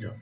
जाओ।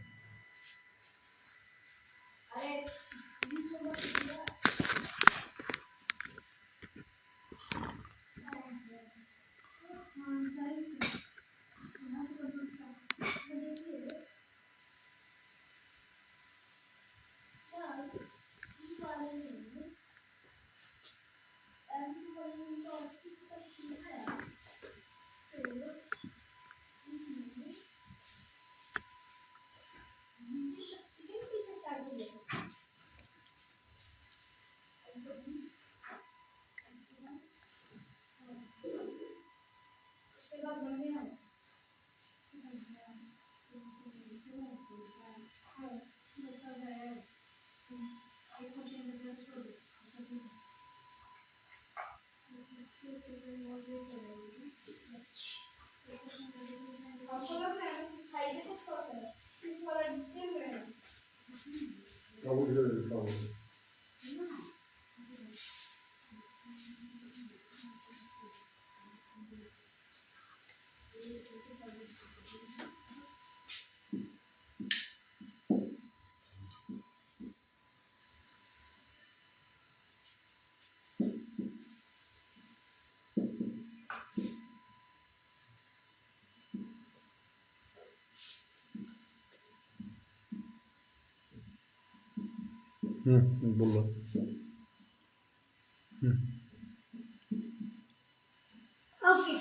बोलो। Okay.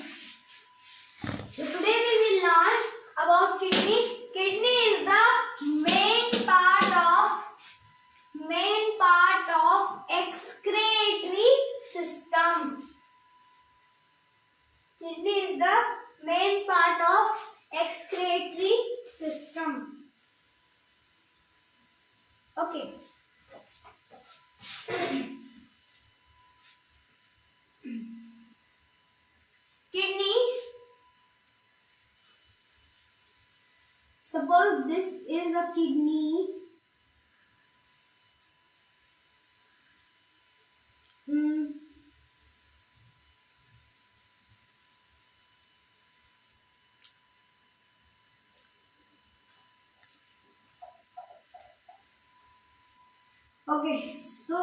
So today we will learn about kidney. Kidney is the main part of excretory system. Kidney is the main part of excretory system. Okay. Kidney. Suppose this is a kidney. Okay, so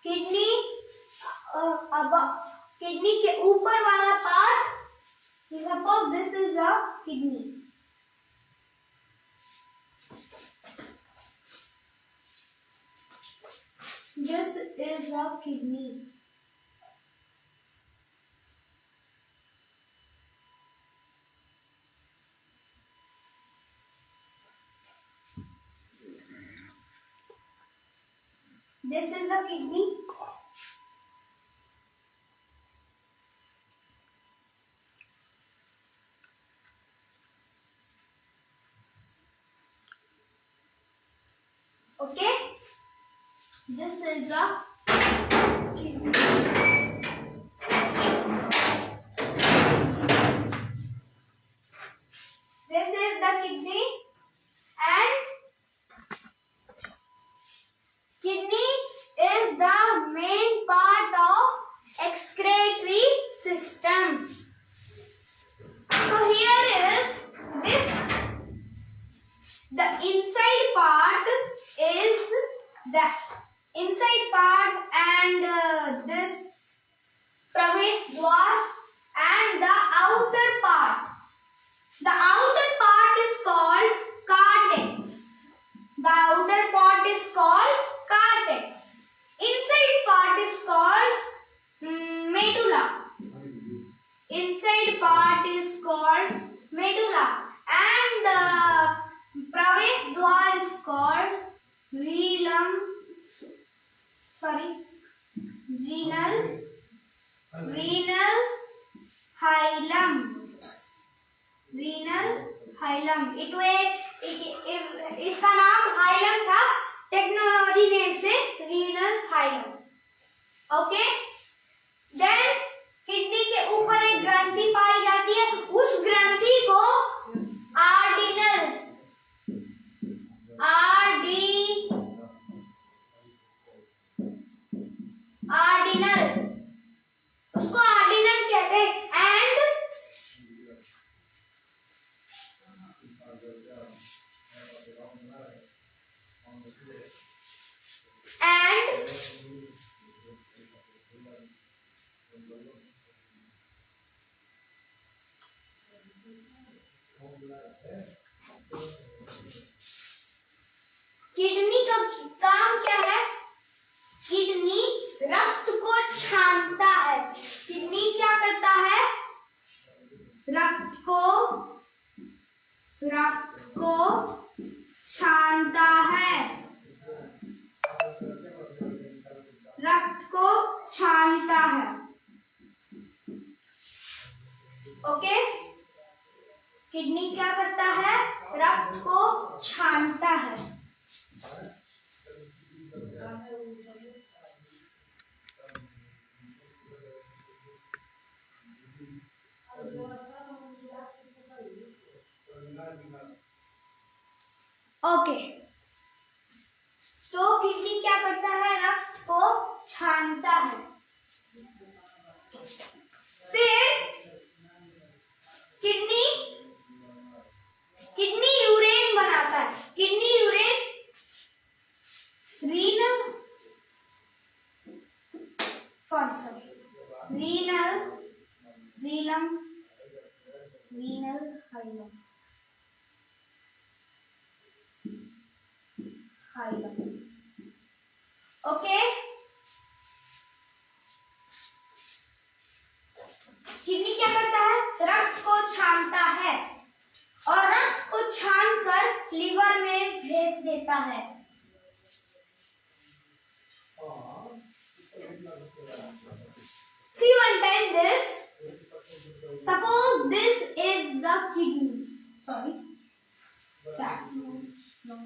kidney अब kidney के ऊपर वाला part, suppose this is a kidney, this is a kidney. This is the kidney. Okay. This is the kidney. This is the kidney, and kidney is the main part of excretory system. So here is this, the inside part is the inside part, and this Pravesh Dwar, and the outer part. The outer part is called cortex. The outer part is called cortex. Inside part is called medulla. Inside part is called medulla, and Pravesh Dwar is called renal hilum. Renal hilum. इसका नाम hilum था, technology name से renal hilum. Okay. Then kidney के ऊपर एक ग्रंथि पाई जाती है, उस ग्रंथि को आर्डिनल उसको आर्डिनल कहते हैं. एंड and किडनी का काम क्या है? किडनी रक्त को छानता है। किडनी क्या करता है? रक्त को छानता है। रक्त को छानता है। ओके, किडनी क्या करता है? रक्त को छानता है। ओके, तो किडनी क्या करता है? रक्त को छानता है। फिर किडनी यूरेन बनाता है। Kidney यूरेन renal hilum. Okay, kidney क्या करता है? रक्त को छानता है और रक्त को छानकर लीवर में भेज देता है। See one time this. Suppose this is the kidney. Sorry. No.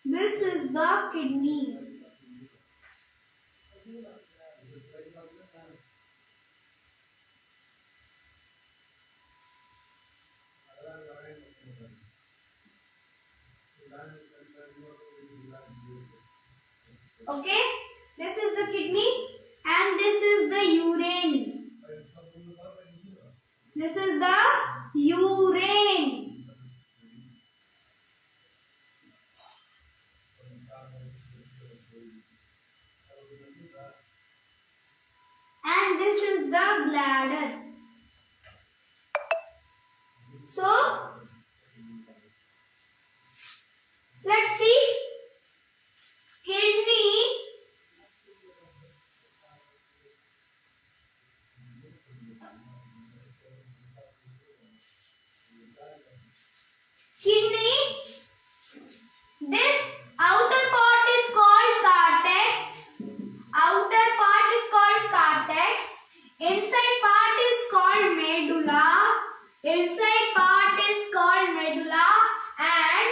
This is the kidney. Okay, this is the kidney and this is the urine. This is the urine. And this is the bladder. So, let's see. Kidney this outer part is called cortex. Outer part is called cortex. Inside part is called medulla. Inside part is called medulla and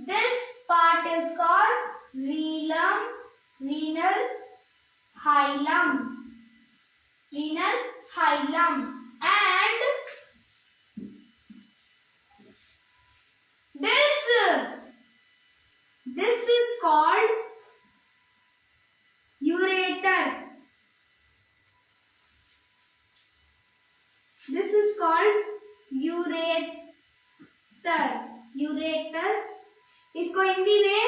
this part is called renal hilum. Renal hilum and this is called ureter. This is called ureter. इसको हिंदी में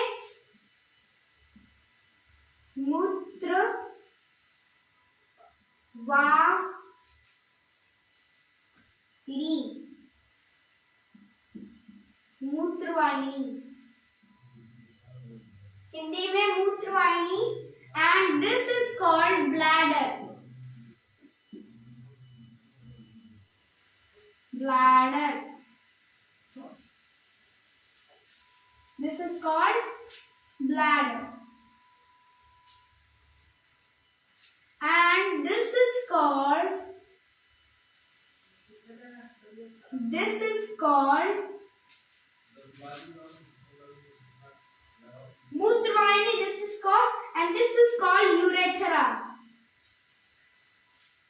मूत्र मूत्रवाहिनी हिंदी में मूत्रवाहिनी and this is called bladder. This is called bladder and this is called मूत्रवाहिनी. This is called and this is called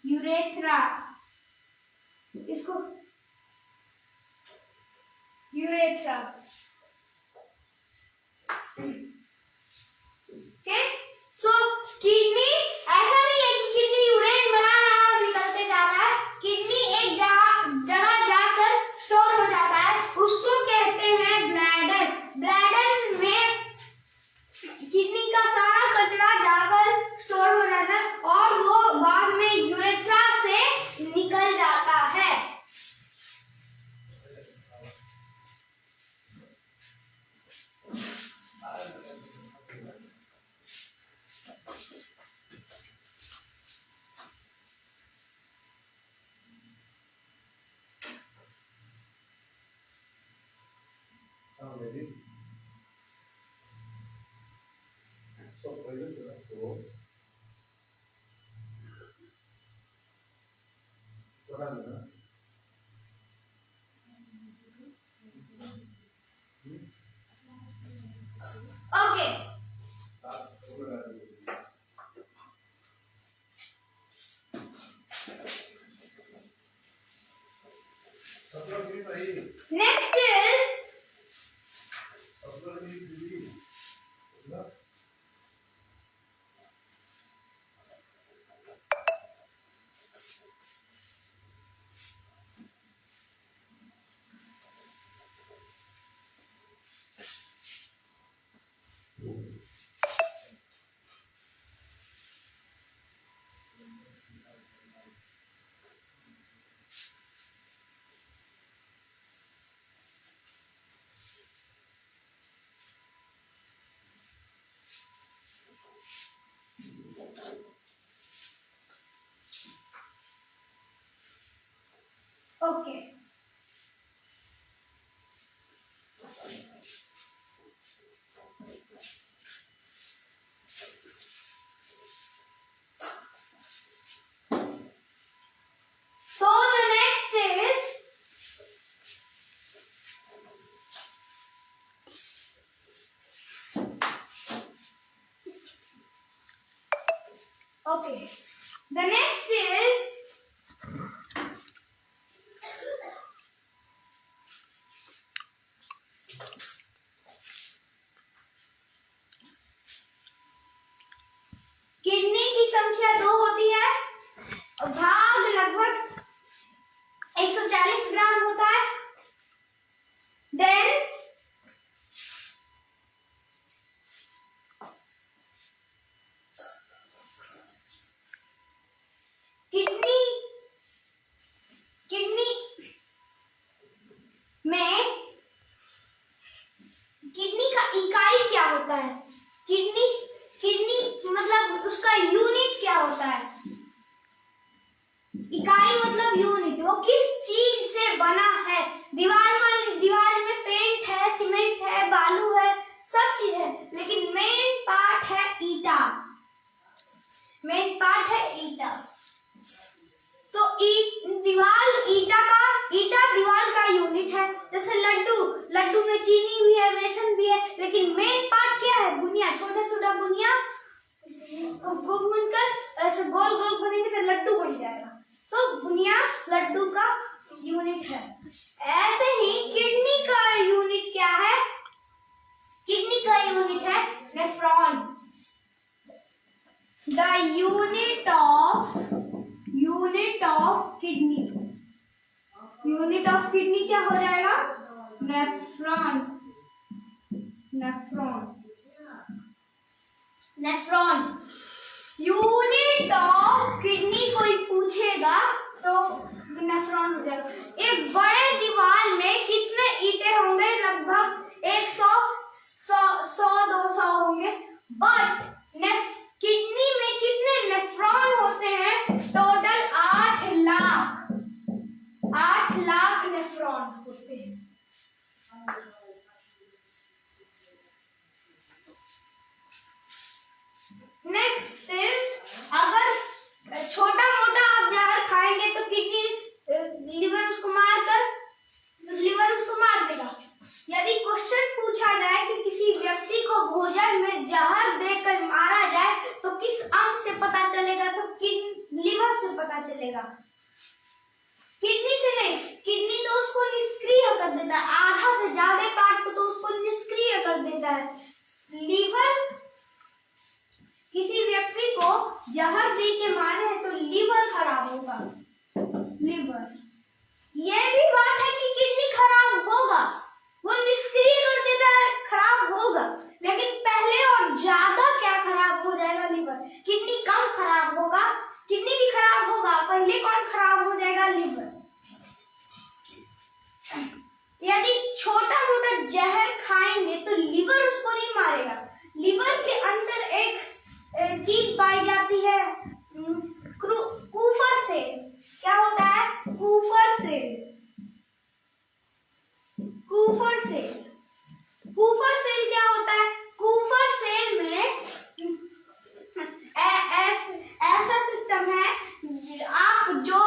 urethra. इसको urethra. Okay, so kidney ऐसा नहीं है कि kidney यूरेन बना रहा है और निकलते जा रहा है. किडनी एक जगह जाकर स्टोर हो जाता है, उसको कहते हैं bladder. Next is okay. So the next is okay. The next is kidney की संख्या 2 होती है, भाग लगभग 140 ग्राम होता है। देन किडनी में किडनी का इकाई क्या होता है? किडनी मतलब उसका यूनिट क्या होता है? इकाई मतलब यूनिट, वो किस चीज से बना है? दीवार में पेंट है, सीमेंट है, बालू है, सब चीज है, लेकिन मेन पार्ट है ईटा। मेन पार्ट है ईटा। तो ईटा दीवार का यूनिट है। जैसे लड्डू में चीनी भी है, बेसन भी है, लेकिन मेन पार्ट क्या है? बुनिया। छोटा बुनिया को भूनकर ऐसे गोल बनेंगे तो लड्डू बन जाएगा। तो बुनिया लड्डू का यूनिट है। ऐसे ही किडनी का यूनिट क्या है? किडनी का यूनिट है nephron. The unit of kidney. Unit of kidney क्या हो जाएगा? नेफ्रॉन। यूनिट ऑफ किडनी कोई पूछेगा तो नेफ्रॉन हो जाएगा। एक बड़े दीवार में कितने ईंटें होंगे? लगभग 100-200 होंगे। बट किडनी में कितने नेफ्रॉन होते हैं? टोटल 8 लाख नेफ्रॉन होते हैं। नेक्स्ट इज, अगर छोटा मोटा आप जहर खाएंगे तो किडनी लीवर उसको मार देगा। यदि क्वेश्चन पूछा जाए कि किसी व्यक्ति को भोजन में जहर देकर मारा जाए तो किस अंग से पता चलेगा? तो लीवर से पता चलेगा, किडनी से नहीं। किडनी तो उसको निष्क्रिय कर देता है, आधा से ज्यादा पार्ट को तो उसको निष्क्रिय कर देता है। लीवर, किसी व्यक्ति को जहर दे के मारे है तो लीवर खराब होगा। लीवर, ये भी बात है कि किडनी खराब होगा, वो निष्क्रिय कर देता है, खराब होगा, लेकिन पहले और ज्यादा क्या खराब हो जाएगा? लीवर। किडनी कम खराब होगा, किडनी भी खराब होगा, पहले कौन खराब हो जाएगा? लीवर। यदि छोटा मोटा जहर खाएंगे तो लीवर उसको नहीं मारेगा। लीवर के अंदर एक चीज पाई जाती है, कूफर सेल। क्या होता है? कूफर सेल क्या होता है? कूफर सेल में ऐसा सिस्टम है, आप जो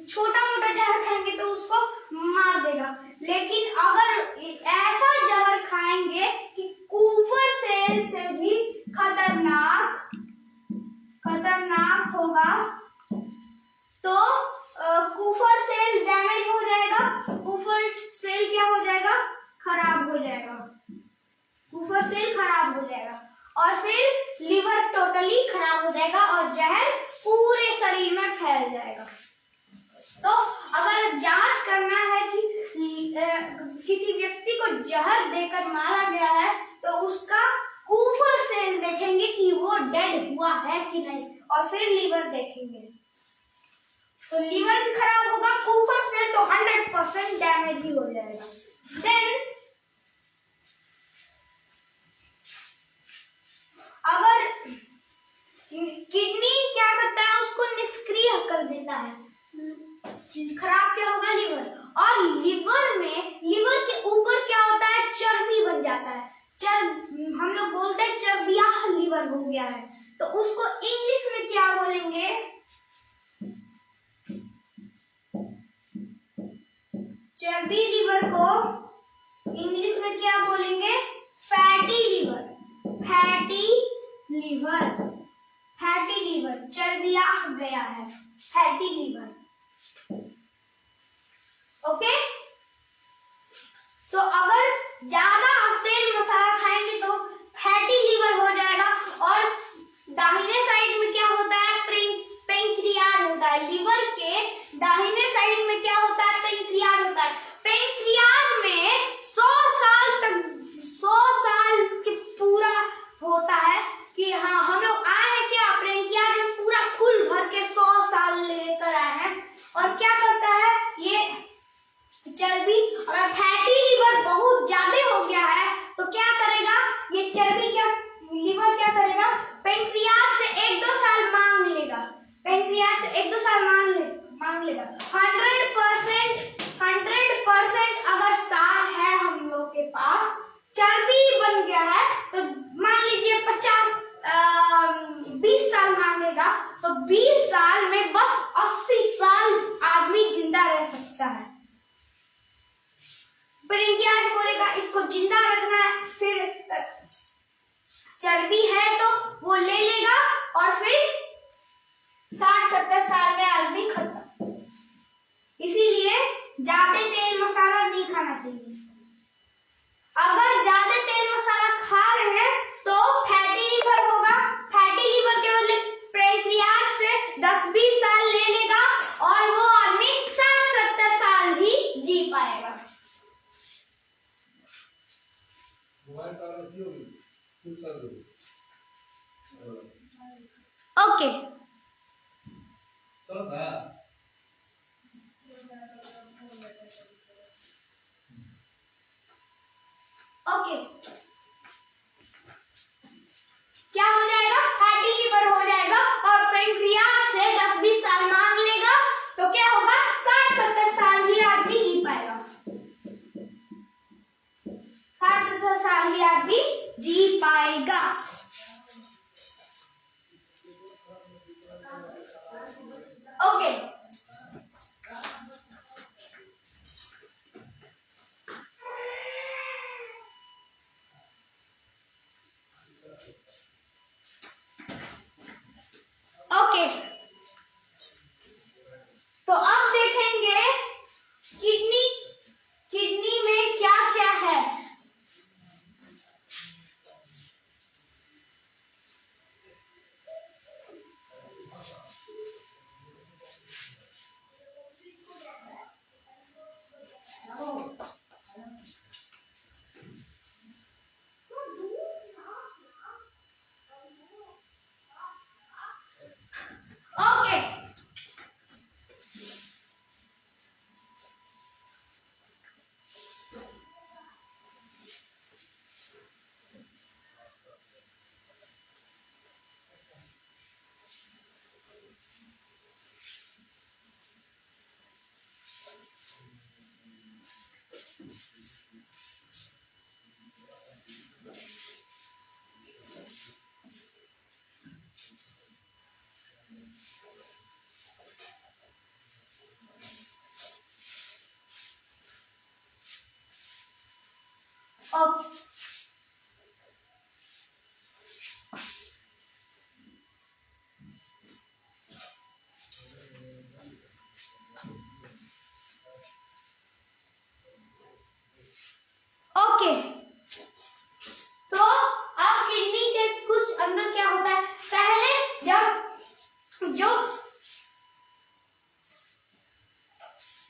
छोटा मोटा जहर खाएंगे तो उसको मार देगा, लेकिन अगर ऐसा जहर खाएंगे कि कूफर सेल से भी खतरनाक होगा तो कूफर सेल डैमेज हो जाएगा खराब हो जाएगा, कुफर सेल खराब हो जाएगा और फिर लिवर टोटली खराब हो जाएगा और जहर पूरे शरीर में फैल जाएगा। तो अगर जांच करना है कि किसी व्यक्ति को जहर देकर मारा गया है तो उसका कुफर सेल देखेंगे कि वो डेड हुआ है कि नहीं, और फिर लीवर देखेंगे। तो लीवर भी खराब होगा, कुफर सेल तो 100% डैमेज ही हो जाएगा। देन अगर किडनी क्या करता है, उसको निष्क्रिय कर देता है, खराब क्या होगा, लीवर। और लीवर में, लीवर के ऊपर क्या होता है, चर्बी बन जाता है। हम लोग बोलते हैं चर्बियाह लीवर हो गया है, तो उसको इंग्लिश में क्या बोलेंगे, चर्बी लीवर को इंग्लिश में क्या बोलेंगे, fatty liver. Fatty liver, fatty liver, चर्बियाह गया है, फैटी लीवर। ओके, तो अगर ज्यादा आप तेल मसाला खाएंगे तो फैटी लीवर हो जाएगा। और दाहिने साइड में क्या होता है, पेंक्रियाज होता है। लीवर के दाहिने साइड में क्या होता है, पेंक्रियाज होता है। पेंक्रियाज में 100 साल तक, 100 साल के पूरा होता है कि हाँ हम लोग आए हैं क्या, पेंक्रियाज में पूरा फुल भर के 100 साल लेकर आए हैं। और क्या करता है ये चर्बी, अगर फैटी लीवर बहुत ज्यादा हो गया है तो क्या करेगा ये चर्बी, क्या लीवर क्या करेगा, पेंक्रियाज से 1-2 साल मांग लेगा, पेंक्रियाज से 1-2 साल मांग लेगा। 100% अगर साल है हम लोग के पास, चर्बी बन गया है, तो मान लीजिए 20 साल मांगेगा, तो 20 साल में बस 80 साल आदमी जिंदा रह सकता है। पेंक्रियाज बोलेगा इसको जिंदा रखना है, फिर चर्बी है तो वो ले लेगा और फिर 60-70 साल में आदमी खत्म। इसीलिए ज्यादा तेल मसाला नहीं खाना चाहिए। अगर ज्यादा तेल मसाला खा रहे हैं तो फैटी लीवर होगा। फैटी लीवर केवल पेंक्रियाज से 10-20 साल ले लेगा और वो आदमी 60-70 साल ही जी पाएगा। ओके, ओके, क्या हो जाएगा, फैटी लीवर हो जाएगा और पेंक्रियाज से 10-20 साल मांग लेगा, तो क्या होगा, 60-70 साल ही आदमी जी पाएगा। 60-70 साल ही आदमी जी पाएगा। ओके, ओके, तो अब देखेंगे किडनी में क्या क्या है। ओके,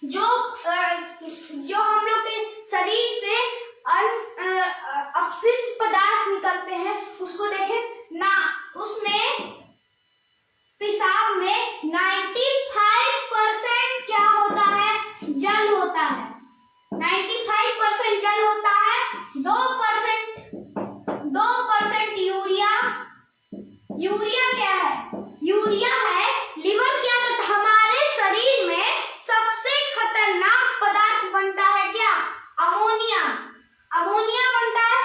जो हम लोग के शरीर से अपशिष्ट पदार्थ निकलते हैं उसको देखें ना, उसमें पेशाब में 95% क्या होता है, जल होता है। 95% जल होता है, 2% यूरिया क्या है, यूरिया है लिवर क्या करता है, हमारे शरीर में सबसे खतरनाक पदार्थ बनता है क्या, अमोनिया। अमोनिया बनता है,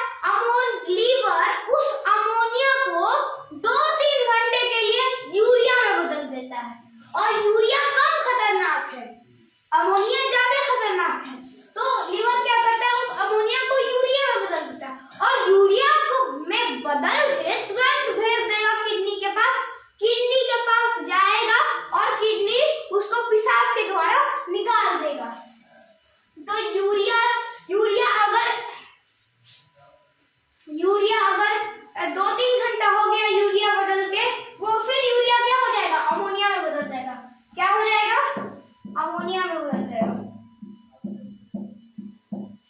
लीवर उस अमोनिया को 2-3 घंटे के लिए यूरिया में बदल देता है। और यूरिया कम खतरनाक है, अमोनिया ज्यादा खतरनाक है। तो लीवर क्या करता है, उस अमोनिया को यूरिया में बदल देता है और यूरिया को में बदल के तुरंत भेज देगा किडनी के पास। किडनी के पास जाएगा और किडनी उसको पेशाब के द्वारा निकाल देगा। तो यूरिया अगर 2-3 घंटा हो गया यूरिया बदल के, वो फिर यूरिया क्या हो जाएगा, अमोनिया में बदल जाएगा। क्या हो जाएगा, अमोनिया में बदल जाएगा।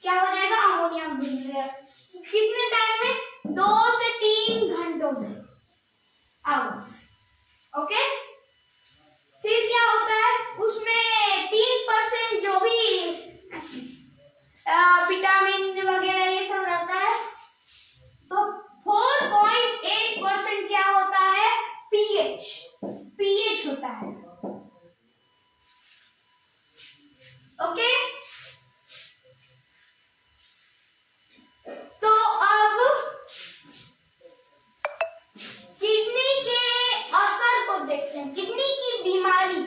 क्या हो जाएगा, अमोनिया में बदल जाएगा। कितने टाइम में, 2 से 3 घंटों में, आवर्स। ओके, फिर क्या होता है, उसमें 3% जो भी विटामिन वगैरह ये सब रहता है। तो 4.8% क्या होता है, पीएच होता है। ओके, तो अब किडनी के असर को देखते हैं। किडनी की बीमारी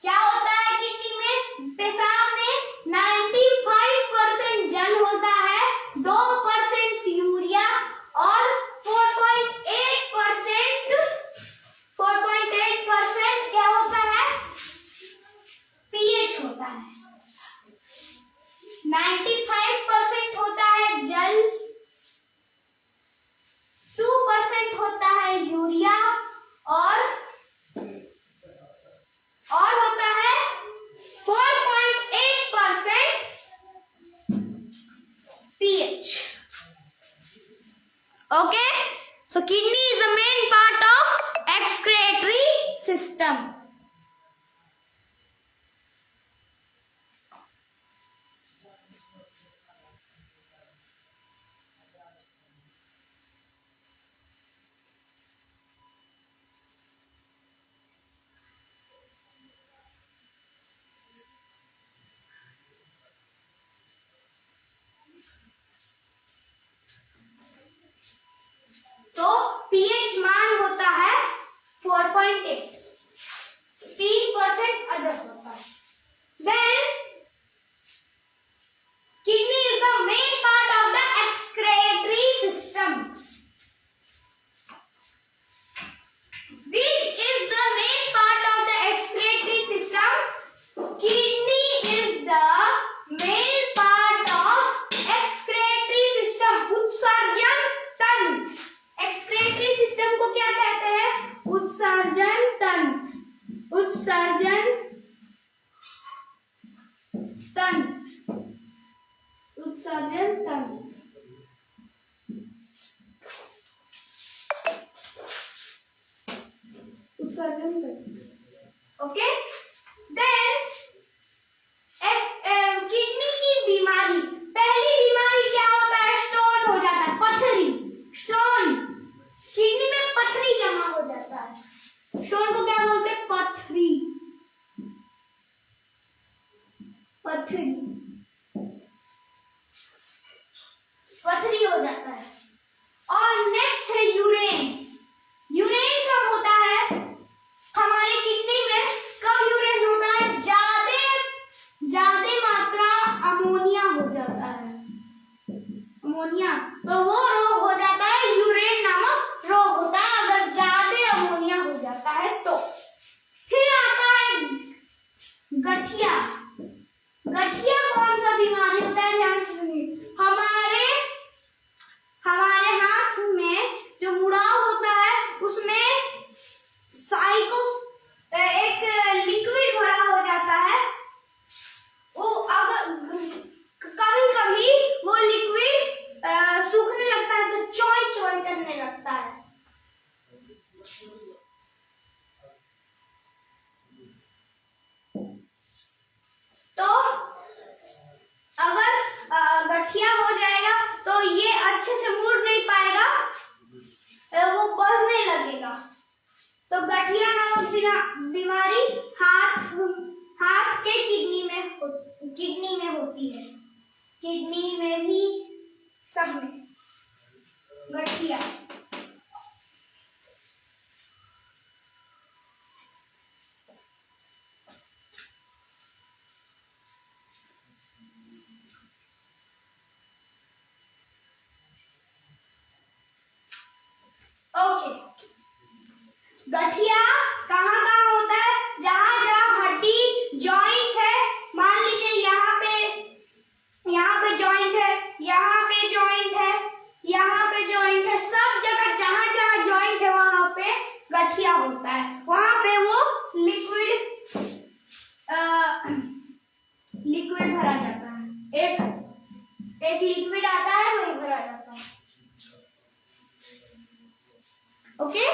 क्या होता है, किडनी में पेशाब में 95% जल होता है, 2% यूरिया और 4.8% क्या होता है, पीएच होता है। 95% होता है जल, 2% होता है यूरिया और होता है 4.8% pH. Okay, so kidney is the main part of excretory system. तो pH मान होता है 4.8, 3% अदर होता है। Then kidney is the main part of the excretory system. Which is the main part of the excretory system? Kidney is the main part of excretory system. उत्सर्जन तंत्र। Excretory system को क्या कहते हैं, उत्सर्जन तंत्र। उत्सर्जन तंत्र, उत्सर्जन तंत्र। उत्सर्जन तंत्र। ओके, देन किडनी की बीमारी, पहली बीमारी क्या होता है, स्टोन हो जाता है, पथरी। स्टोन, किडनी में पथरी जमा हो जाता है। स्टोन को क्या बोलते हैं, पथरी। पथरी हो जाता है। और नेक्स्ट है यूरेन। यूरेन कब होता है, हमारे किडनी में कब यूरेन होता है, ज्यादा मात्रा अमोनिया हो जाता है, अमोनिया। तो वो रोग हो जाता है, यूरेन नामक रोग होता है अगर ज्यादा अमोनिया हो जाता है तो। फिर आता है गठिया। गठिया कौन सा बीमारी होता है, ध्यान से सुनिए। हमारे हाथ में जो मुड़ाव होता है उसमें एक होती है, किडनी में भी, सब में गठिया। ओके, गठिया कहाँ कहाँ होता है? जहाँ जहाँ हड्डी जॉइंट है, मान लीजिए यहाँ पे जॉइंट है, यहाँ पे जॉइंट है, यहाँ पे जॉइंट है, सब जगह जहाँ जहाँ जॉइंट है वहाँ पे गठिया होता है। वहाँ पे वो लिक्विड भरा जाता है, एक लिक्विड आता है, वही भरा जाता है। ओके,